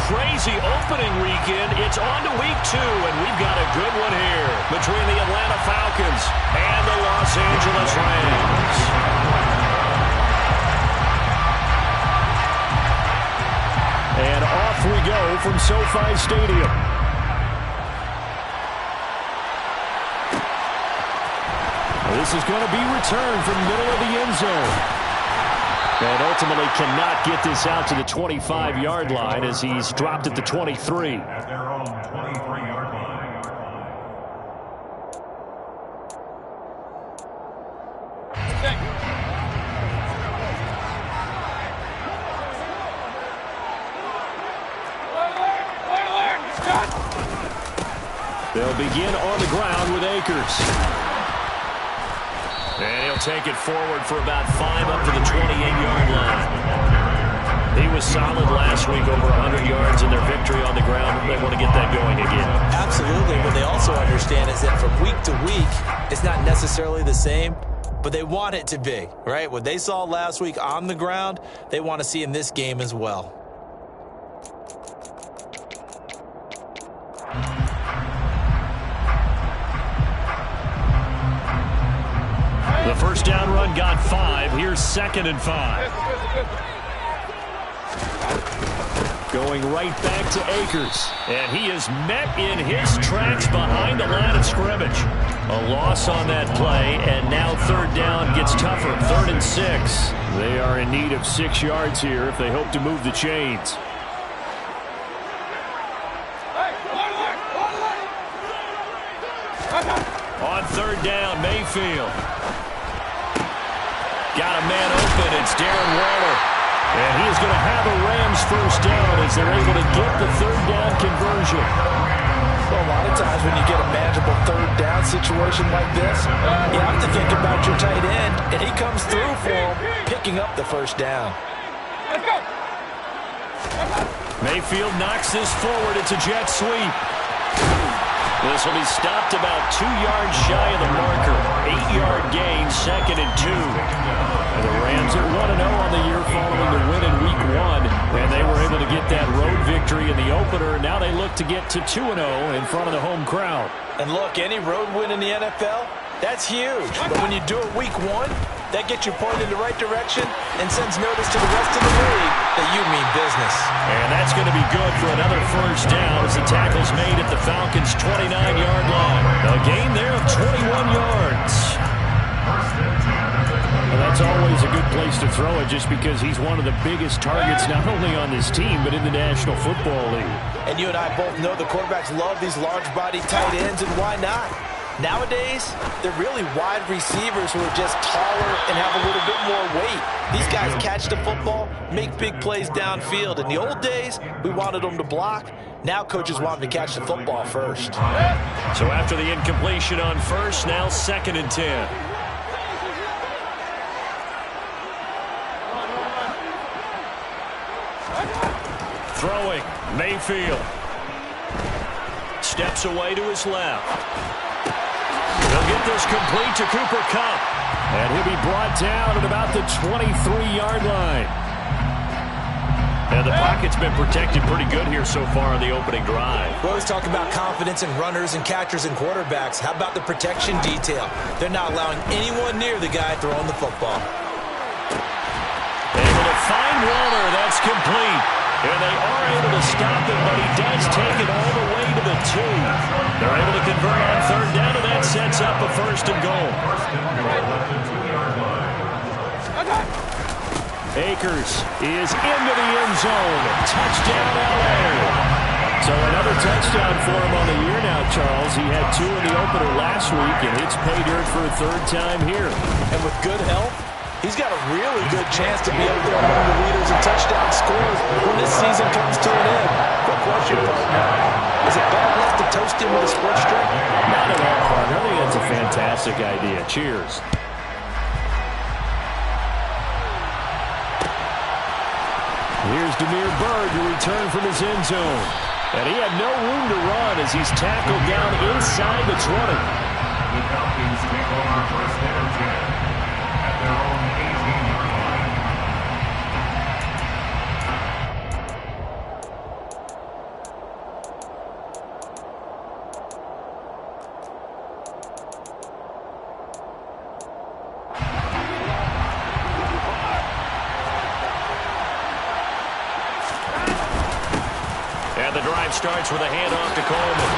crazy opening weekend. It's on to week 2, and we've got a good one here between the Atlanta Falcons and the Los Angeles Rams. And off we go from SoFi Stadium. This is going to be returned from the middle of the end zone. And ultimately cannot get this out to the 25-yard line as he's dropped at the 23. At their own 23-yard line. They'll begin on the ground with Akers. And he'll take it forward for about 5 up to the 28-yard line. He was solid last week, over 100 yards in their victory on the ground. They want to get that going again. Absolutely. What they also understand is that from week to week, it's not necessarily the same, but they want it to be, right? What they saw last week on the ground, they want to see in this game as well. The first down run got 5. Here's 2nd and 5. Going right back to Akers. And he is met in his tracks behind the line of scrimmage. A loss on that play, and now 3rd down gets tougher. 3rd and 6. They are in need of 6 yards here if they hope to move the chains. On 3rd down, Mayfield. Got a man open. It's Darren Waller. And he is going to have a Rams first down as they're able to get the 3rd down conversion. Well, a lot of times when you get a manageable 3rd down situation like this, you have to think about your tight end, and he comes through for him, picking up the first down. Mayfield knocks this forward. It's a jet sweep. This will be stopped about 2 yards shy of the marker. 8-yard gain, 2nd and 2. And the Rams are 1-0 on the year following the win in week 1. And they were able to get that road victory in the opener. Now they look to get to 2-0 in front of the home crowd. And look, any road win in the NFL, that's huge. But when you do it week 1, that gets you pointed in the right direction and sends notice to the rest of the league that you mean business. And that's going to be good for another first down as the tackle's made at the Falcons' 29-yard line. A gain there of 21 yards. Well, that's always a good place to throw it just because he's one of the biggest targets not only on this team but in the National Football League. And you and I both know the quarterbacks love these large-body tight ends, and why not? Nowadays, they're really wide receivers who are just taller and have a little bit more weight. These guys catch the football, make big plays downfield. In the old days, we wanted them to block. Now coaches want them to catch the football first. So after the incompletion on first, now 2nd and 10. Throwing, Mayfield. Steps away to his left. They'll get this complete to Cooper Kupp. And he'll be brought down at about the 23-yard line. And the pocket's been protected pretty good here so far in the opening drive. We always talk about confidence in runners and catchers and quarterbacks. How about the protection detail? They're not allowing anyone near the guy throwing the football. Able to find Waller. That's complete. And they are able to stop him, but he does take it all the way to the 2. They're able to convert on 3rd down, and that sets up a 1st and goal. Akers is into the end zone. Touchdown, L.A. So another touchdown for him on the year now, Charles. He had 2 in the opener last week, and it's pay dirt for a 3rd time here. And with good health, he's got a really good chance to be up there among the leaders in touchdown scores when this season comes to an end. Quick question, partner. Is it bad enough to toast him with a sports drink? Not at all, partner. I think that's a fantastic idea. Cheers. Here's Damiere Byrd to return from his end zone. And he had no room to run as he's tackled down inside the 20. The Falcons take over 1st and 10 at their own 18-yard line. The drive starts with a handoff to Coleman.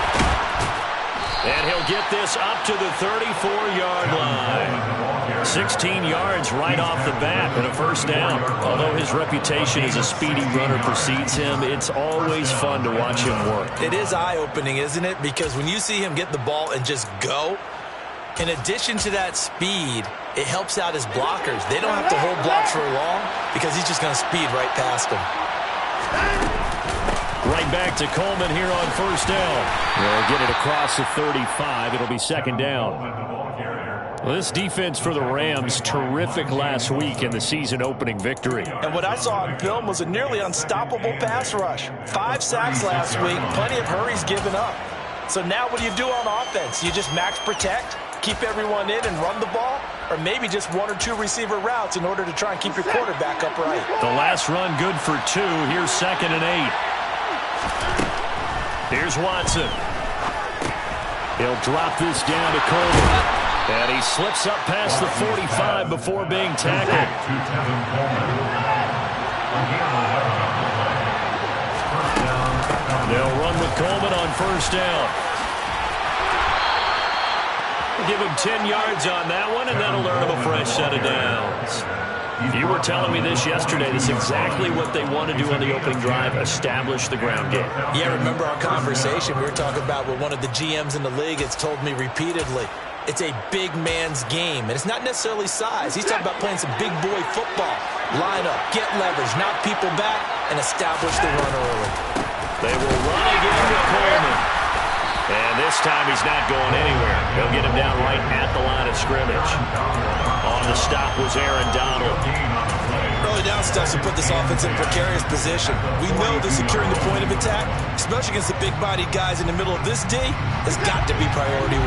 And he'll get this up to the 34-yard line. 16 yards right off the bat and a first down. Although his reputation as a speedy runner precedes him, it's always fun to watch him work. It is eye-opening, isn't it? Because when you see him get the ball and just go, in addition to that speed, it helps out his blockers. They don't have to hold blocks for long because he's just going to speed right past them. Right back to Coleman here on first down. They'll get it across the 35. It'll be second down. Well, this defense for the Rams, terrific last week in the season-opening victory. And what I saw on film was a nearly unstoppable pass rush. 5 sacks last week, plenty of hurries given up. So now what do you do on offense? You just max protect, keep everyone in and run the ball, or maybe just 1 or 2 receiver routes in order to try and keep your quarterback upright. The last run good for 2. Here's 2nd and 8. Here's Watson. He'll drop this down to Coleman. And he slips up past the 45 before being tackled. They'll run with Coleman on first down. Give him 10 yards on that one, and that'll earn him a fresh set of downs. You were telling me this yesterday. This is exactly what they want to do on the opening drive, establish the ground game. Yeah, remember our conversation? We were talking about what one of the GMs in the league has told me repeatedly. It's a big man's game, and it's not necessarily size. He's talking about playing some big boy football. Line up, get leverage, knock people back, and establish the run early. They will run again with Coleman. And this time he's not going anywhere. They'll get him down right at the line of scrimmage. On the stop was Aaron Donald. Early down stuff to put this offense in a precarious position. We know that securing the point of attack, especially against the big-bodied guys in the middle of this D, has got to be priority 1.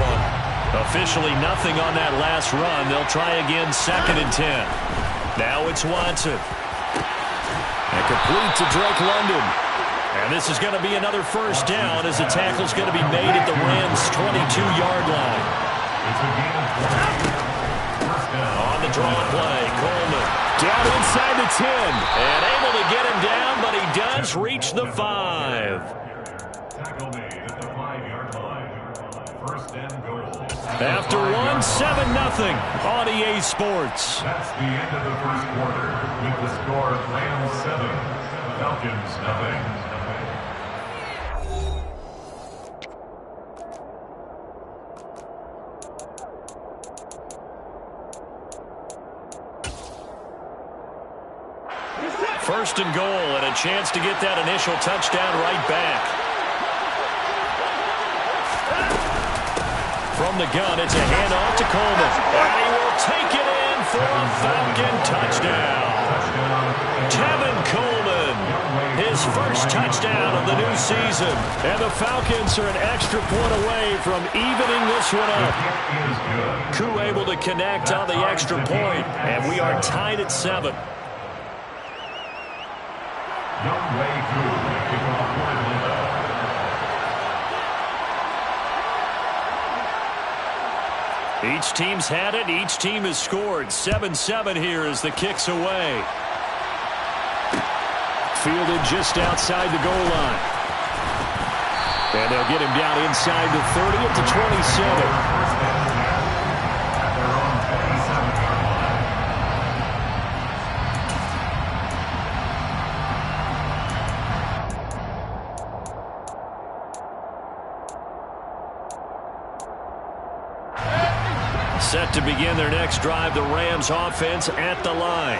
Officially nothing on that last run. They'll try again 2nd and 10. Now it's Watson. And complete to Drake London. And this is going to be another first down as the tackle's going to be made at the Rams' 22-yard line. On the draw play, Coleman down inside the 10. And able to get him down, but he does reach the 5. After 1, 7-0 on EA Sports. That's the end of the first quarter with the score Rams 7, Falcons 0. First and goal, and a chance to get that initial touchdown right back. From the gun, it's a handoff to Coleman. And he will take it in for a Falcon touchdown. Tevin Coleman, his first touchdown of the new season. And the Falcons are an extra point away from evening this one up. Koo able to connect on the extra point, and we are tied at 7. Each team's had it. Each team has scored. 7-7 here as the kick's away. Fielded just outside the goal line. And they'll get him down inside the 30 at the 27. Set to begin their next drive, the Rams offense at the line.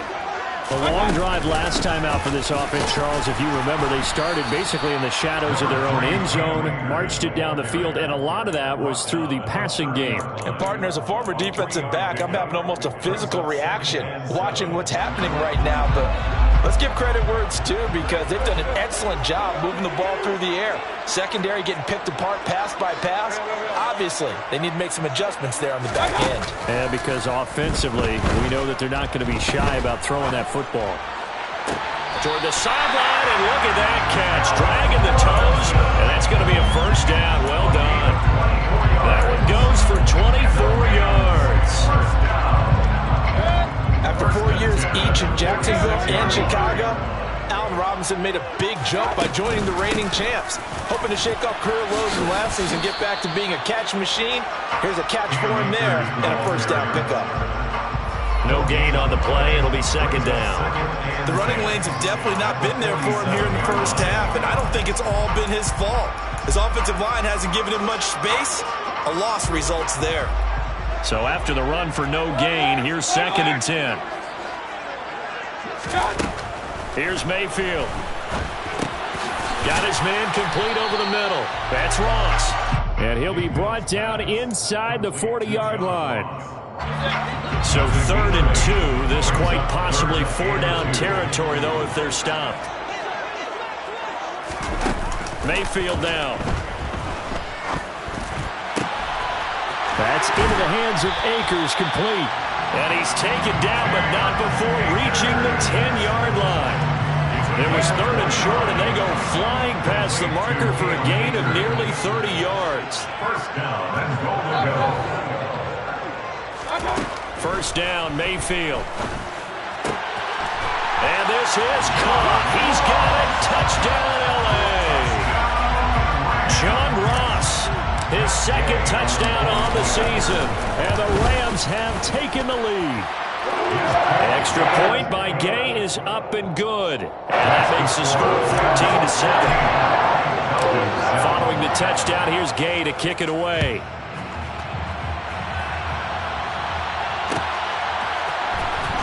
A long drive last time out for this offense, Charles. If you remember, they started basically in the shadows of their own end zone, marched it down the field, and a lot of that was through the passing game. And, partner, as a former defensive back, I'm having almost a physical reaction watching what's happening right now. But let's give credit where it's due because they've done an excellent job moving the ball through the air. Secondary getting picked apart pass by pass. Obviously, they need to make some adjustments there on the back end. And because offensively, we know that they're not going to be shy about throwing that football. Toward the sideline, and look at that catch. Dragging the toes, and that's going to be a first down. Well done. That one goes for 24 yards. After 4 years each in Jacksonville and Chicago, Allen Robinson made a big jump by joining the reigning champs. Hoping to shake off career lows from last season and get back to being a catch machine. Here's a catch for him there and a first down pickup. No gain on the play. It'll be second down. The running lanes have definitely not been there for him here in the first half, and I don't think it's all been his fault. His offensive line hasn't given him much space. A loss results there. So after the run for no gain, here's second and 10. Here's Mayfield. Got his man complete over the middle. That's Ross. And he'll be brought down inside the 40-yard line. So 3rd and 2. This quite possibly 4-down territory, though, if they're stopped. Mayfield now. That's into the hands of Akers, complete. And he's taken down, but not before reaching the 10-yard line. It was 3rd and short, and they go flying past the marker for a gain of nearly 30 yards. First down and goal to go. First down, Mayfield. And this is caught. He's got it. Touchdown, L.A. John Ross, his second touchdown on the season. And the Rams have taken the lead. Extra point by Gay is up and good. And that makes the score 13-7. Following the touchdown, here's Gay to kick it away.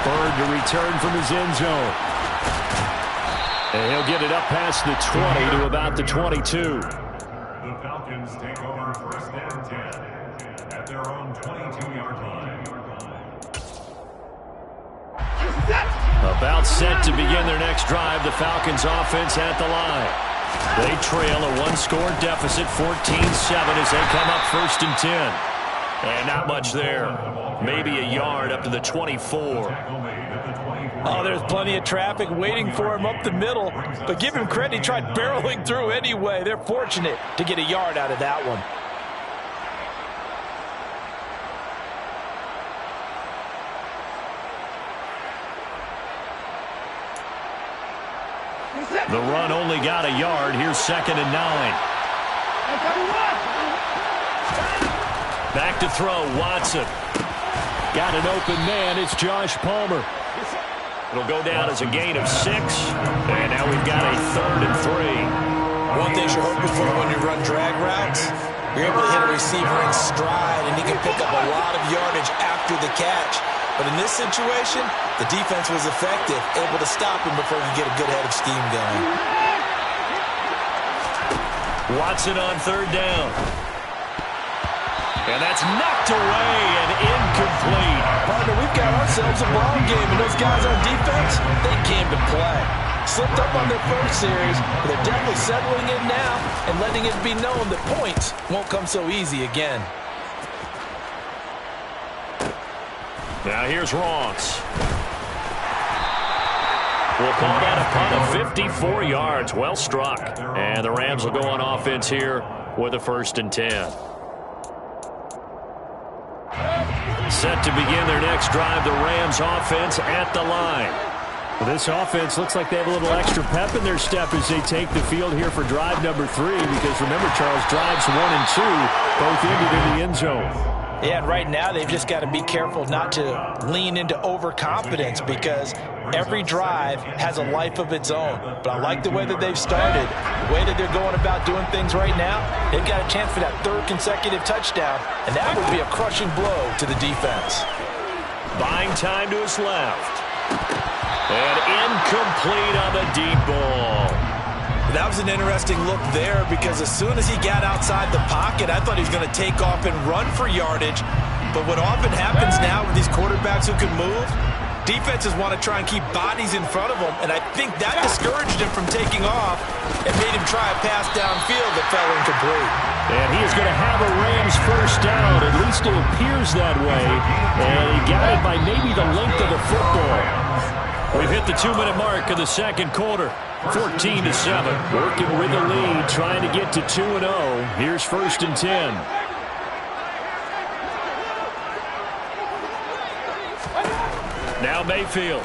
Bird to return from his end zone. And he'll get it up past the 20 to about the 22. The Falcons take over first and 10 at their own 22-yard line. About set to begin their next drive, the Falcons offense at the line. They trail a one-score deficit, 14-7 as they come up first and 10. And not much there. Maybe a yard up to the 24. Oh, there's plenty of traffic waiting for him up the middle. But give him credit, he tried barreling through anyway. They're fortunate to get a yard out of that one. The run only got a yard. Here's second and 9. Back to throw, Watson. Got an open man, it's Josh Palmer. It'll go down as a gain of 6. And now we've got a 3rd and 3. One thing you're hoping for when you run drag routes, you're able to hit a receiver in stride, and he can pick up a lot of yardage after the catch. But in this situation, the defense was effective, able to stop him before he could get a good head of steam going. Watson on 3rd down. And that's knocked away and incomplete. Partner, we've got ourselves a ball game, and those guys on defense, they came to play. Slipped up on their first series, but they're definitely settling in now and letting it be known that points won't come so easy again. Now here's Ross. We'll call that a punt of 54 yards. Well struck. And the Rams will go on offense here with a 1st and 10. Set to begin their next drive, the Rams offense at the line. Well, this offense looks like they have a little extra pep in their step as they take the field here for drive number 3, because remember, Charles, drives 1 and 2 both ended in the end zone. Yeah, and right now they've just got to be careful not to lean into overconfidence, because every drive has a life of its own. But I like the way that they've started, the way that they're going about doing things right now. They've got a chance for that 3rd consecutive touchdown, and that would be a crushing blow to the defense. Buying time to his left. And incomplete on the deep ball. That was an interesting look there, because as soon as he got outside the pocket, I thought he was going to take off and run for yardage. But what often happens now with these quarterbacks who can move, defenses want to try and keep bodies in front of them, and I think that discouraged him from taking off and made him try a pass downfield that fell incomplete. And he is going to have a Rams first down. At least it appears that way. And he got it by maybe the length of the football. We've hit the 2-minute mark of the second quarter. 14-7. Working with the lead, trying to get to 2-0. Here's 1st and 10. Now Mayfield.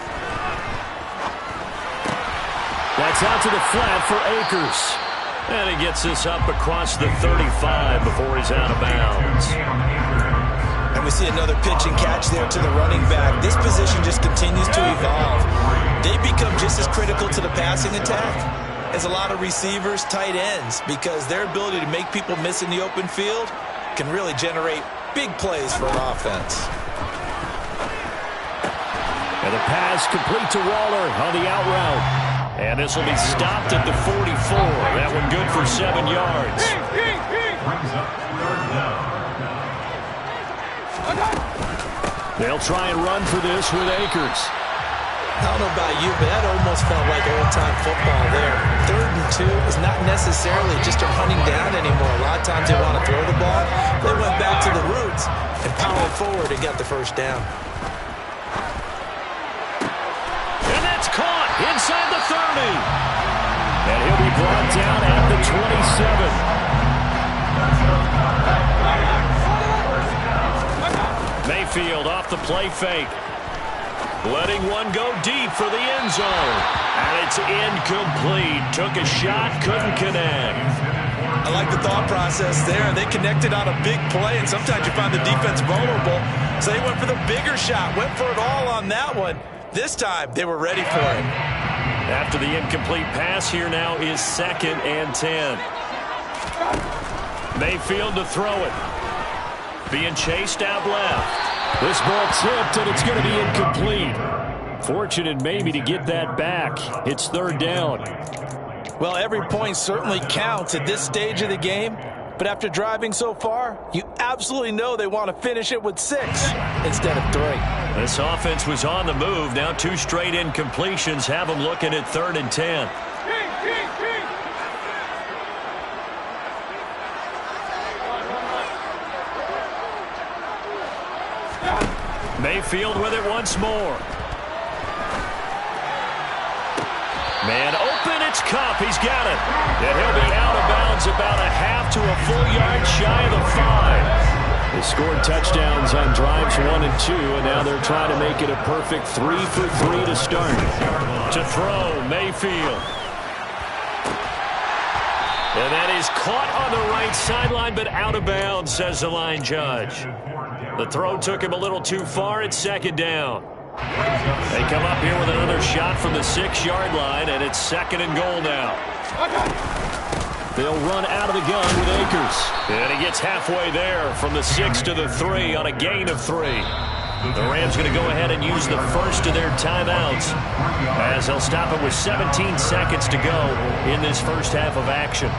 That's out to the flat for Akers. And he gets this up across the 35 before he's out of bounds. And we see another pitch and catch there to the running back. This position just continues to evolve. They become just as critical to the passing attack as a lot of receivers, tight ends, because their ability to make people miss in the open field can really generate big plays for an offense. And the pass complete to Waller on the out route. And this will be stopped at the 44. That one good for 7 yards. Brings up third down. They'll try and run for this with Akers. I don't know about you, but that almost felt like old-time football there. 3rd and 2 is not necessarily just a hunting down anymore. A lot of times they want to throw the ball. They went back to the roots and powered forward and got the first down. And that's caught inside the 30. And he'll be brought down at the 27. Mayfield off the play fake. Letting one go deep for the end zone. And it's incomplete. Took a shot, couldn't connect. I like the thought process there. They connected on a big play, and sometimes you find the defense vulnerable. So they went for the bigger shot, went for it all on that one. This time, they were ready for it. After the incomplete pass, here now is 2nd and 10. Mayfield to throw it. Being chased out left. This ball tipped, and it's going to be incomplete. Fortunate maybe to get that back. It's 3rd down. Well, every point certainly counts at this stage of the game. But after driving so far, you absolutely know they want to finish it with 6 instead of 3. This offense was on the move. Now 2 straight incompletions have them looking at 3rd and 10. Mayfield with it once more. Man open, it's Cup. He's got it. And he'll be out of bounds about a half to a full yard shy of the 5. They scored touchdowns on drives 1 and 2, and now they're trying to make it a perfect 3 for 3 to start. To throw, Mayfield. And that is caught on the right sideline, but out of bounds, says the line judge. The throw took him a little too far. It's 2nd down. They come up here with another shot from the 6-yard line, and it's 2nd and goal now. They'll run out of the gun with Akers. And he gets halfway there from the 6 to the 3 on a gain of 3. The Rams going to go ahead and use the first of their timeouts as they'll stop it with 17 seconds to go in this first half of action.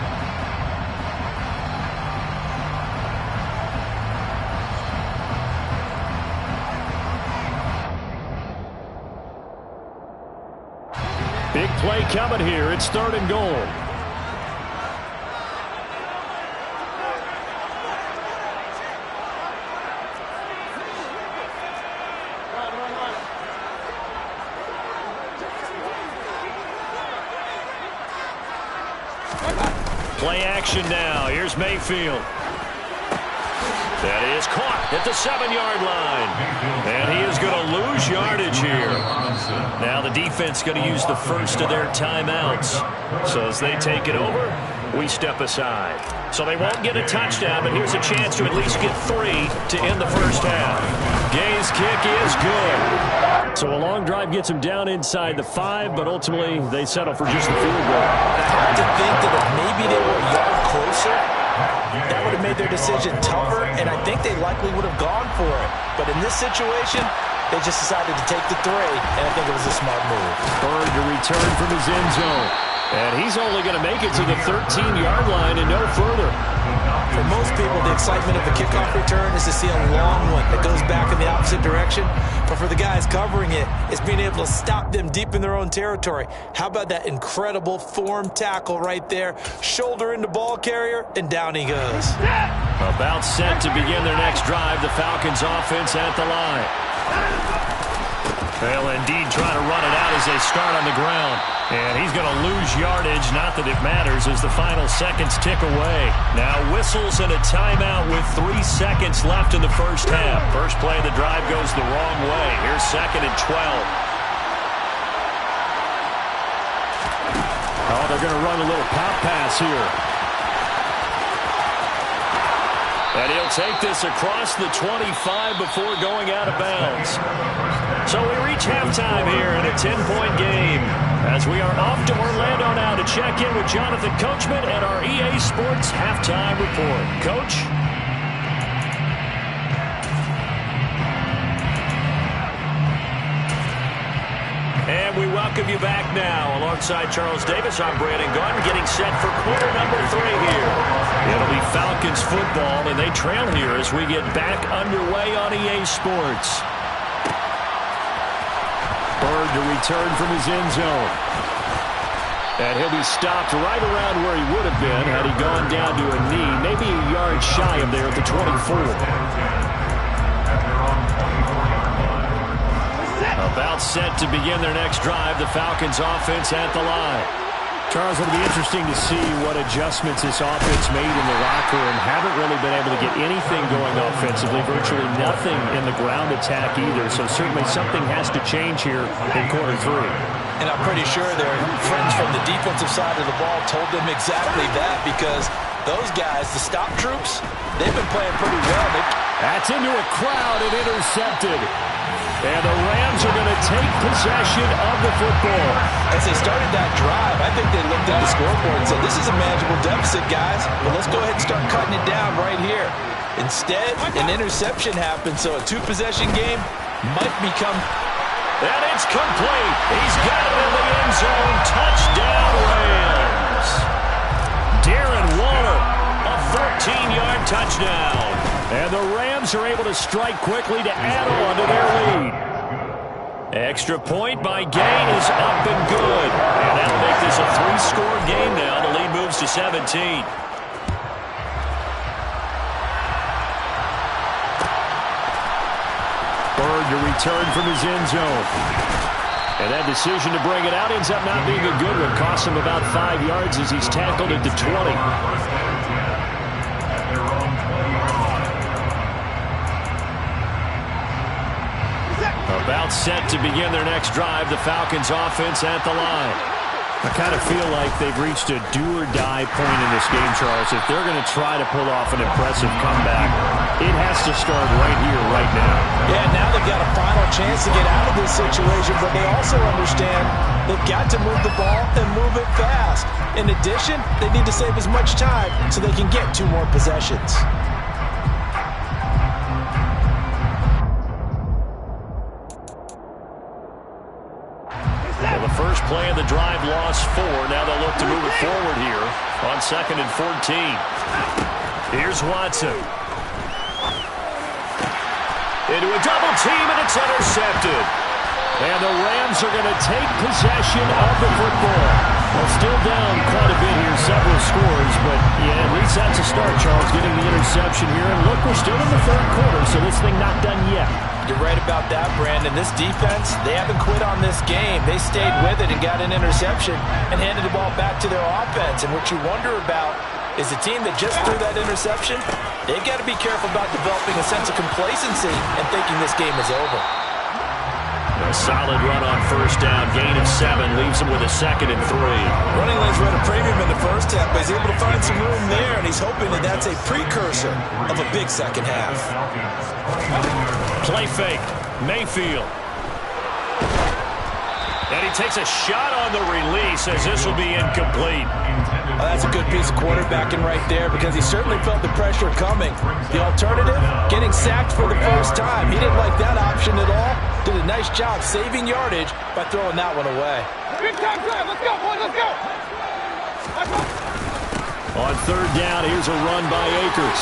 Big play coming here. It's 3rd and goal. Play action now. Here's Mayfield. That is caught at the 7-yard line. And he is going to lose yardage here. Now the defense going to use the first of their timeouts. So as they take it over, we step aside. So they won't get a touchdown, but here's a chance to at least get 3 to end the first half. Gay's kick is good. So a long drive gets them down inside the 5, but ultimately they settle for just a field goal. Hard to think that if maybe they were a yard closer, that would have made their decision tougher, and I think they likely would have gone for it. But in this situation, they just decided to take the 3, and I think it was a smart move. Bird to return from his end zone. And he's only going to make it to the 13-yard line and no further. For most people, the excitement of the kickoff return is to see a long one that goes back in the opposite direction. But for the guys covering it, it's being able to stop them deep in their own territory. How about that incredible form tackle right there? Shoulder into ball carrier, and down he goes. About set to begin their next drive, the Falcons offense at the line. They'll indeed try to run it out as they start on the ground. And he's going to lose yardage, not that it matters, as the final seconds tick away. Now whistles and a timeout with 3 seconds left in the first half. First play of the drive goes the wrong way. Here's 2nd and 12. they're going to run a little pop pass here. And he'll take this across the 25 before going out of bounds. So we reach halftime here in a 10-point game as we are off to Orlando now to check in with Jonathan Coachman and our EA Sports Halftime Report. Coach? And we welcome you back now. Alongside Charles Davis, I'm Brandon Gunn, getting set for quarter number 3 here. It'll be Falcons football, and they trail here as we get back underway on EA Sports. Bird to return from his end zone. And he'll be stopped right around where he would have been had he gone down to a knee, maybe a yard shy of there at the 24. About set to begin their next drive, the Falcons offense at the line. Charles, it'll be interesting to see what adjustments this offense made in the locker room. Haven't really been able to get anything going offensively, virtually nothing in the ground attack either. So certainly something has to change here in quarter 3. And I'm pretty sure their friends from the defensive side of the ball told them exactly that, because those guys, the stop troops, they've been playing pretty well. That's into a crowd and intercepted. And the Rams are going to take possession of the football. As they started that drive, I think they looked at the scoreboard and said, this is a manageable deficit, guys, but let's go ahead and start cutting it down right here. Instead, an interception happened, so a 2-possession game might become... And it's complete. He's got it in the end zone. Touchdown, Rams. Darren Waller, a 14-yard touchdown. And the Rams are able to strike quickly to add on to their lead. Extra point by Gay is up and good. And that'll make this a 3-score game now. The lead moves to 17. Bird to return from his end zone. And that decision to bring it out ends up not being a good one. Costs him about 5 yards as he's tackled at the 20. About set to begin their next drive, the Falcons offense at the line. I kind of feel like they've reached a do-or-die point in this game, Charles. If they're going to try to pull off an impressive comeback, it has to start right here, right now. Yeah, now they've got a final chance to get out of this situation, but they also understand they've got to move the ball and move it fast. In addition, they need to save as much time so they can get 2 more possessions. First play of the drive lost 4. Now they'll look to move it forward here on 2nd and 14. Here's Watson. Into a double team, and it's intercepted. And the Rams are going to take possession of the football. Well, still down quite a bit here, several scores, but yeah, at least that's a start, Charles, getting the interception here. And look, we're still in the 3rd quarter, so this thing not done yet. You're right about that, Brandon. This defense, they haven't quit on this game. They stayed with it and got an interception and handed the ball back to their offense. And what you wonder about is the team that just threw that interception, they've got to be careful about developing a sense of complacency and thinking this game is over. A solid run on first down. Gain of 7 leaves him with a 2nd and 3. Running lanes were at a premium in the first half, but he's able to find some room there, and he's hoping that that's a precursor of a big second half. Play fake. Mayfield. And he takes a shot on the release as this will be incomplete. Well, that's a good piece of quarterbacking right there, because he certainly felt the pressure coming. The alternative, getting sacked for the first time. He didn't like that option at all. Did a nice job saving yardage by throwing that one away. Big time drive. Let's go, boys. Let's go. On 3rd down, here's a run by Akers.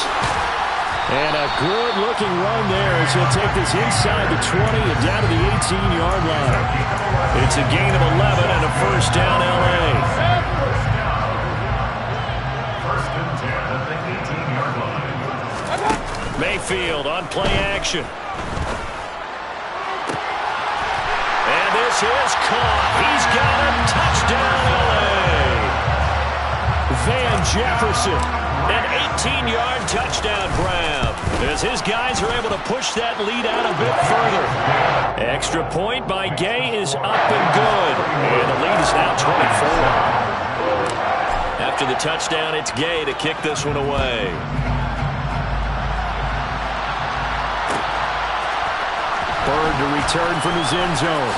And a good-looking run there as he'll take this inside the 20 and down to the 18-yard line. It's a gain of 11 and a first down, L.A. First and 10 at the 18-yard line. Mayfield on play action. And this is caught. He's got a touchdown, L.A. Van Jefferson. An 18-yard touchdown grab as his guys are able to push that lead out a bit further. Extra point by Gay is up and good. And the lead is now 24. After the touchdown, it's Gay to kick this one away. Bird to return from his end zone.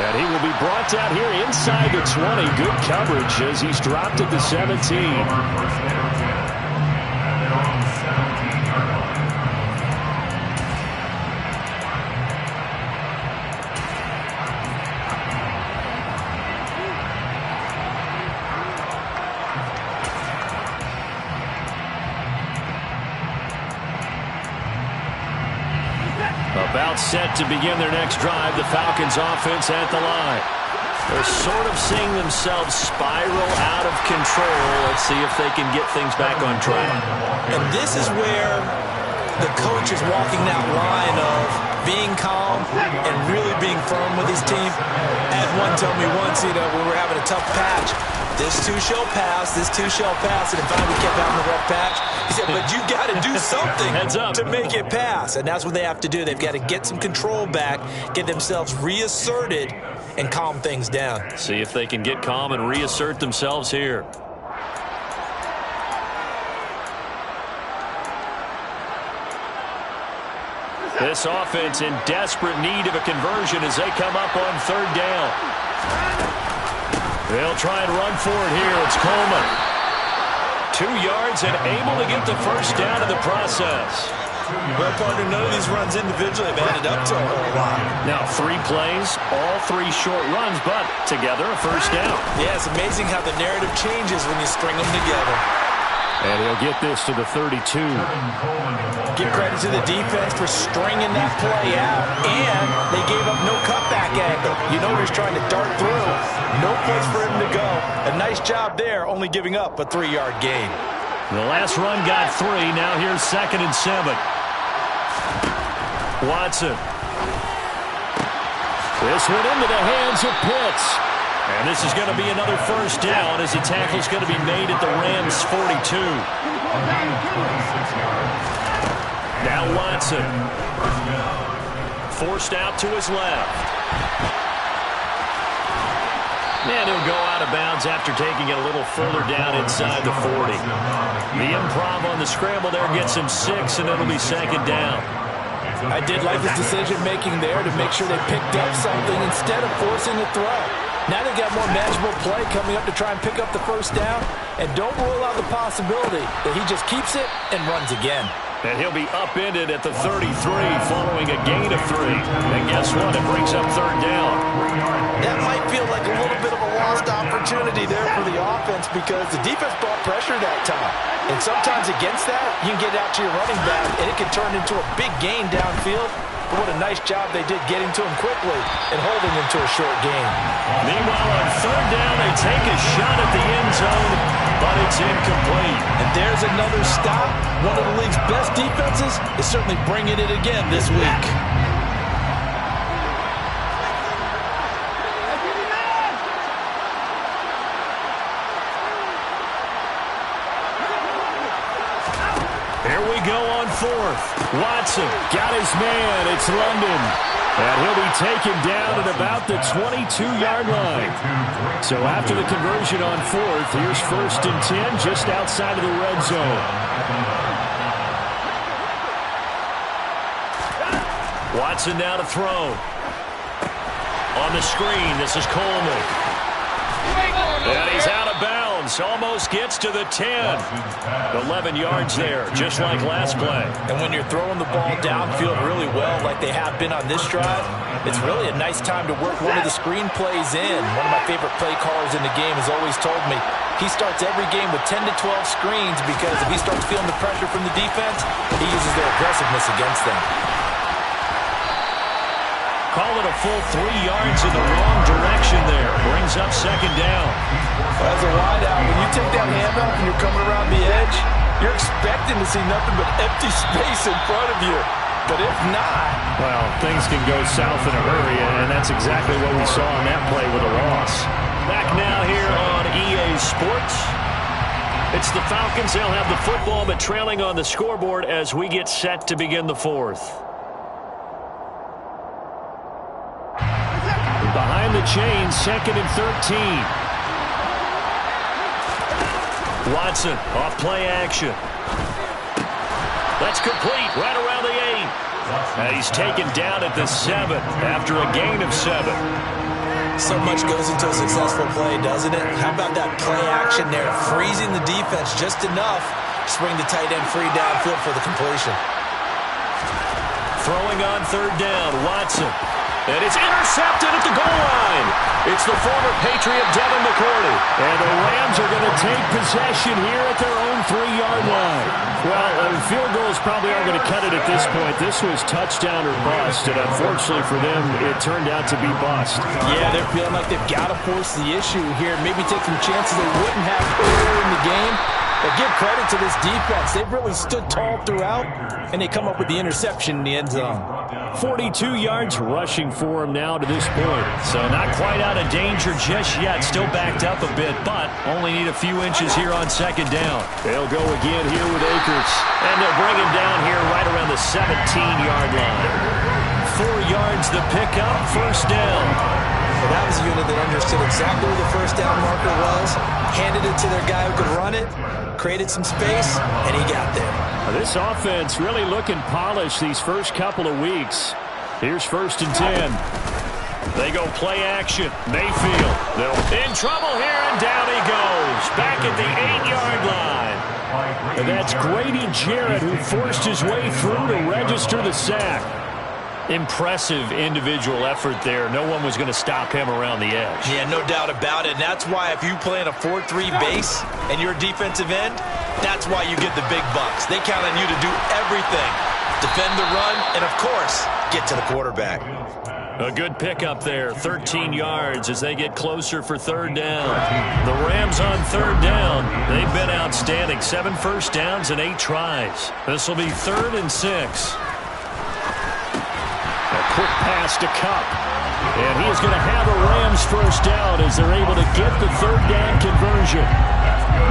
And he will be brought down here inside the 20. Good coverage as he's dropped at the 17. About set to begin their next drive, the Falcons offense at the line. They're sort of seeing themselves spiral out of control. Let's see if they can get things back on track. And this is where the coach is walking that line of being calm and really being firm with his team. I had one tell me once, when we were having a tough patch, this too shall pass, this too shall pass, and finally we kept having a rough patch. He said, but you got to do something to make it pass, and that's what they have to do. They've got to get some control back, get themselves reasserted, and calm things down. See if they can get calm and reassert themselves here. This offense in desperate need of a conversion as they come up on third down. They'll try and run for it here. It's Coleman. 2 yards and able to get the first down in the process. Well, partner, none of these runs individually have added up to a whole lot. Now 3 plays, all 3 short runs, but together a first down. Yeah, it's amazing how the narrative changes when you string them together. And he'll get this to the 32. Give credit to the defense for stringing that play out, and they gave up no cutback angle. You know he's trying to dart through. No place for him to go. A nice job there, only giving up a 3-yard gain. The last run got 3. Now here's 2nd and 7. Watson. This one into the hands of Pitts. And this is going to be another first down as the tackle is going to be made at the Rams' 42. Now Watson. Forced out to his left. And he'll go out of bounds after taking it a little further down inside the 40. The improv on the scramble there gets him 6, and it'll be 2nd down. I did like his decision-making there to make sure they picked up something instead of forcing a throw. Now they've got more manageable play coming up to try and pick up the first down. And don't rule out the possibility that he just keeps it and runs again. And he'll be upended at the 33 following a gain of 3. And guess what? It brings up 3rd down. That might feel like a little bit of a lost opportunity there for the offense because the defense brought pressure that time. And sometimes against that, you can get out to your running back, and it can turn into a big gain downfield. But what a nice job they did getting to him quickly and holding him to a short gain. Meanwhile, on 3rd down, they take a shot at the end zone, but it's incomplete. And there's another stop. One of the league's best defenses is certainly bringing it again this week. Here we go on 4th. Watson got his man. It's London. And he'll be taken down at about the 22-yard line. So after the conversion on 4th, here's 1st and 10 just outside of the red zone. Watson now to throw. On the screen, this is Coleman. And he's out of bounds. Almost gets to the 10. 11 yards there, just like last play. And when you're throwing the ball downfield really well like they have been on this drive, it's really a nice time to work one of the screen plays in. One of my favorite play callers in the game has always told me he starts every game with 10 to 12 screens because if he starts feeling the pressure from the defense, he uses their aggressiveness against them. Call it a full 3 yards in the wrong direction there. Brings up 2nd down. Well, as a wideout, when you take that handoff and you're coming around the edge, you're expecting to see nothing but empty space in front of you. But if not... well, things can go south in a hurry, and that's exactly what we saw on that play with a loss. Back now here on EA Sports. It's the Falcons. They'll have the football, but trailing on the scoreboard as we get set to begin the 4th. Behind the chains, 2nd and 13. Watson off play action. That's complete right around the 8. He's taken down at the 7 after a gain of 7. So much goes into a successful play, doesn't it? How about that play action there? Freezing the defense just enough to bring the tight end free downfield for the completion. Throwing on 3rd down, Watson. And it's intercepted at the goal line. It's the former Patriot Devin McCourty. And the Rams are going to take possession here at their own 3-yard line. Well, field goals probably aren't going to cut it at this point. This was touchdown or bust, and unfortunately for them, it turned out to be bust. Yeah, they're feeling like they've got to force the issue here. Maybe take some chances they wouldn't have earlier in the game. But give credit to this defense. They've really stood tall throughout, and they come up with the interception in the end zone. 42 yards rushing for him now to this point. So not quite out of danger just yet. Still backed up a bit, but only need a few inches here on 2nd down. They'll go again here with Akers. And they'll bring him down here right around the 17-yard line. 4 yards the pickup, 1st down. So that was a unit that understood exactly where the 1st down marker was, handed it to their guy who could run it, created some space, and he got there. This offense really looking polished these first couple of weeks. Here's 1st and 10. They go play action. Mayfield. They're in trouble here, and down he goes. Back at the 8-yard line. And that's Grady Jarrett who forced his way through to register the sack. Impressive individual effort there. No one was going to stop him around the edge. Yeah, no doubt about it. And that's why if you play in a 4-3 base and you're a defensive end, that's why you get the big bucks. They count on you to do everything. Defend the run and, of course, get to the quarterback. A good pickup there. 13 yards as they get closer for 3rd down. The Rams on 3rd down. They've been outstanding. 7 first downs and 8 tries. This will be 3rd and 6. Quick pass to Cup. And he is going to have a Rams 1st down as they're able to get the 3rd down conversion.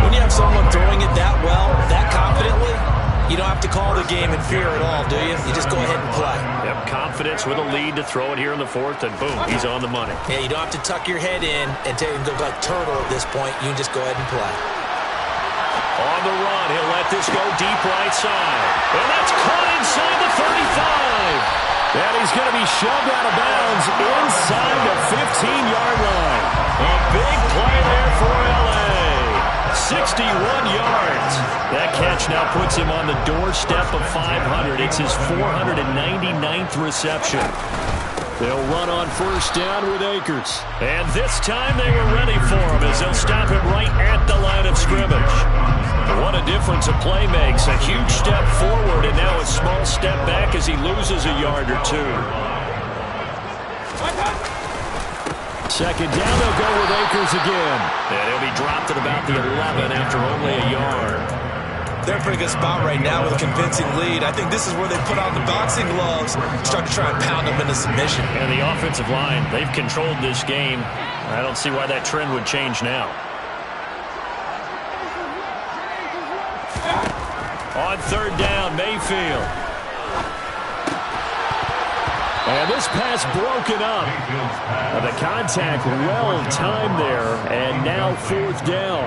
When you have someone throwing it that well, that confidently, you don't have to call the game in fear at all, do you? You just go ahead and play. Yep, confidence with a lead to throw it here in the 4th, and boom, he's on the money. Yeah, you don't have to tuck your head in and go like turtle at this point. You can just go ahead and play. On the run, he'll let this go deep right side. And that's caught inside the 35. And he's going to be shoved out of bounds inside the 15-yard line. A big play there for L.A. 61 yards. That catch now puts him on the doorstep of 500. It's his 499th reception. They'll run on 1st down with Akers. And this time they were ready for him as they'll stop him right at the line of scrimmage. What a difference a play makes. A huge step forward and now a small step back as he loses a yard or 2. 2nd down, they'll go with Akers again. And he'll be dropped at about the 11 after only a yard. They're in a pretty good spot right now with a convincing lead. I think this is where they put on the boxing gloves, start to try and pound them into submission. And the offensive line, they've controlled this game. I don't see why that trend would change now. On 3rd down, Mayfield. And this pass broken up. The contact well timed there, and now 4th down.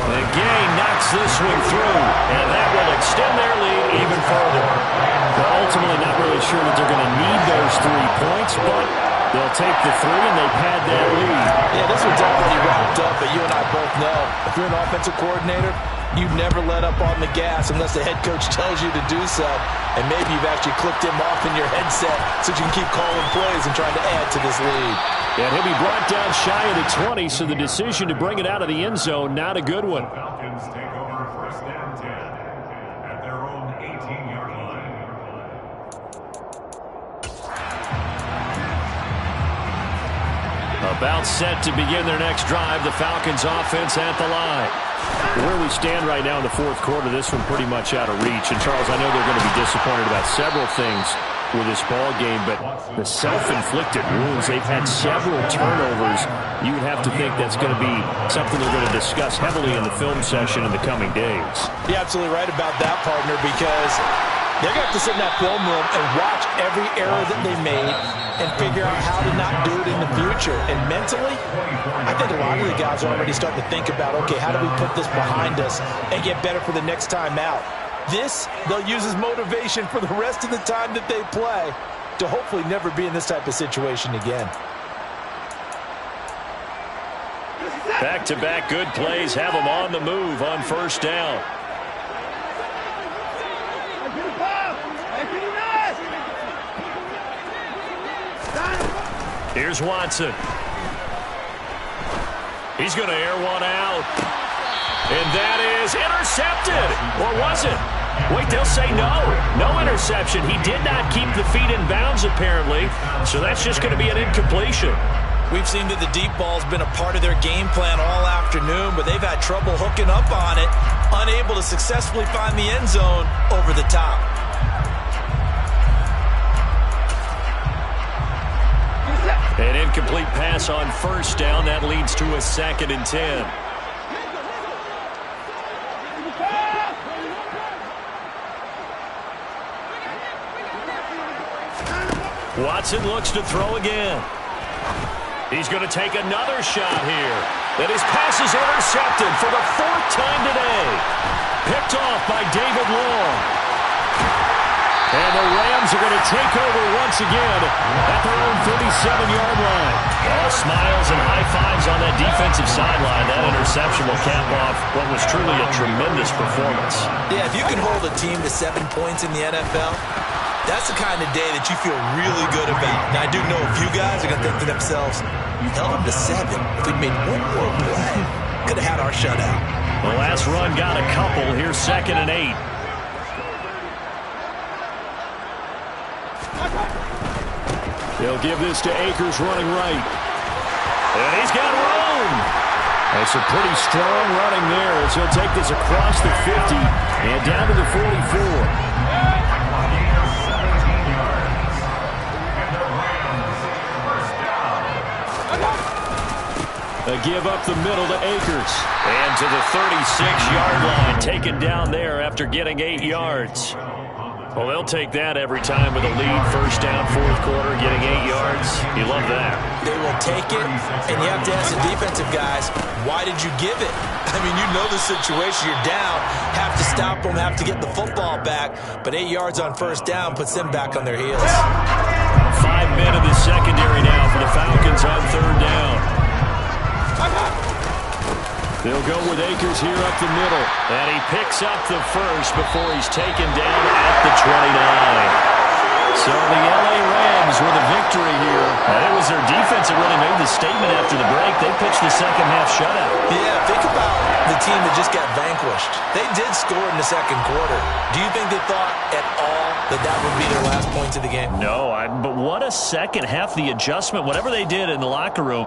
And Gay knocks this one through, and that will extend their lead even further. They're ultimately not really sure that they're going to need those 3 points, but they'll take the 3, and they've had that lead. Yeah, this one's already wrapped up, but you and I both know if you're an offensive coordinator, you never let up on the gas unless the head coach tells you to do so. And maybe you've actually clicked him off in your headset so you can keep calling plays and trying to add to this lead. And he'll be brought down shy of the 20, so the decision to bring it out of the end zone, not a good one. Falcons take over 1st and 10 at their own 18-yard line. About set to begin their next drive, the Falcons offense at the line. Where we stand right now in the 4th quarter, this one pretty much out of reach. And, Charles, I know they're going to be disappointed about several things with this ball game, but the self-inflicted wounds, they've had several turnovers. You would have to think that's going to be something they're going to discuss heavily in the film session in the coming days. You're absolutely right about that, partner, because They're going to have to sit in that film room and watch every error that they made and figure out how to not do it in the future. And mentally, I think a lot of the guys are already starting to think about, okay, how do we put this behind us and get better for the next time out? This, they'll use as motivation for the rest of the time that they play to hopefully never be in this type of situation again. Back-to-back good plays have them on the move on first down. Here's Watson. He's going to air one out. And that is intercepted. Or was it? Wait, they'll say no. No interception. He did not keep the feet in bounds, apparently. So that's just going to be an incompletion. We've seen that the deep ball's been a part of their game plan all afternoon, but they've had trouble hooking up on it, unable to successfully find the end zone over the top. An incomplete pass on first down. That leads to a 2nd and 10. Watson looks to throw again. He's going to take another shot here. And his pass is intercepted for the 4th time today. Picked off by David Long. And the Rams are going to take over once again at their own 37-yard line. All smiles and high fives on that defensive sideline. That interception will cap off what was truly a tremendous performance. Yeah, if you can hold a team to 7 points in the NFL, that's the kind of day that you feel really good about. Now, I do know a few guys are going to think to themselves, you held them to 7. If we'd made one more play, could have had our shutout. The last run got a couple. Here's 2nd and 8. They'll give this to Akers running right. And he's got room. That's a pretty strong running there as he'll take this across the 50 and down to the 44. A give up the middle to Akers. And to the 36-yard line, taken down there after getting 8 yards. Well, they'll take that every time with a lead. First down, 4th quarter, getting 8 yards. You love that. They will take it, and you have to ask the defensive guys, why did you give it? I mean, you know the situation. You're down, have to stop them, have to get the football back. But 8 yards on first down puts them back on their heels. 5 men in the secondary now for the Falcons on 3rd down. They'll go with Akers here up the middle. And he picks up the first before he's taken down at the 29. So the L.A. Rams with a victory here. And it was their defense that really made the statement after the break. They pitched the second half shutout. Yeah, think about the team that just got vanquished. They did score in the 2nd quarter. Do you think they thought at all that that would be their last points of the game? No, but what a second half, the adjustment, whatever they did in the locker room.